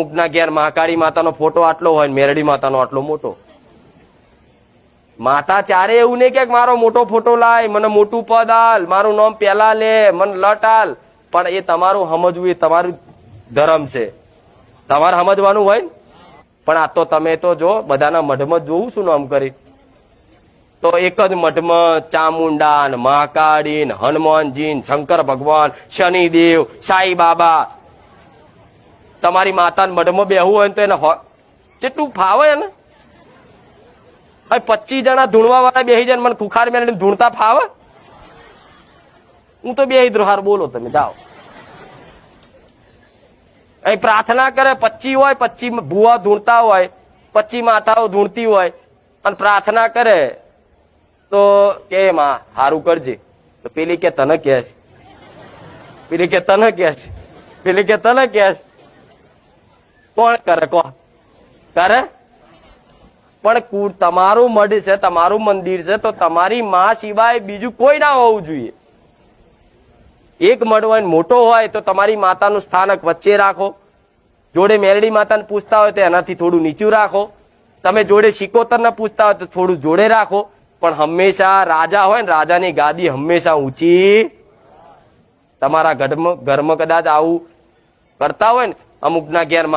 અમુકના ઘેર મહાકાળી માતાનો ફોટો આટલો હોય, મેરડી માતાનો આટલો મોટો. માતા ચારે એવું નહીં કે મારો મોટો ફોટો લાય, મને મોટું પદ આલ, મારું નામ પેલા લે, મને લટ આલ. પણ એ તમારું સમજવું, એ તમારું ધર્મ છે, તમારે સમજવાનું હોય ને. પણ આ તો તમે તો જો બધાના મઢમાં જોવું શું નામ કરી, તો એક જ મઠમાં ચામુંડા ને મહાકાળી ને હનુમાનજી ને શંકર ભગવાન, શનિદેવ, સાઈ બાબા. તમારી માતાને મઠમાં બેહવું હોય તો એને કેટલું ફાવે ને. 25 જણા ધૂણવા વાળા બેસી જાય, મને ખુખાર મેળવીને ધૂણતા ફાવે? હું તો બેહી દ્રોહાર, બોલો તમે જાઓ. અહીં પ્રાર્થના કરે, 25 હોય, 25 ભુવા ધૂણતા હોય, 25 માતાઓ ધૂણતી હોય, અને પ્રાર્થના કરે તો કે માં સારું કરજે, તો પેલી કે તને કે છે, પેલી કે તને કે છે, પેલી કે તને કે છે. કોણ કરે? કો કરે? પણ તમારું મઢ છે, તમારું મંદિર છે, તો તમારી માં સિવાય બીજું કોઈ ના હોવું જોઈએ. એક મઢ હોય મોટો હોય તો તમારી માતાનું સ્થાનક વચ્ચે રાખો. જોડે મેરડી માતાને પૂછતા હોય તો એનાથી થોડું નીચું રાખો. તમે જોડે શિકોતર ને પૂછતા હોય તો થોડું જોડે રાખો. પણ હંમેશા રાજા હોય ને, રાજાની ગાદી હંમેશા ઊંચી. તમારા ઘરમાં કદાચ આવું કરતા હોય ને, અમુકના ઘેર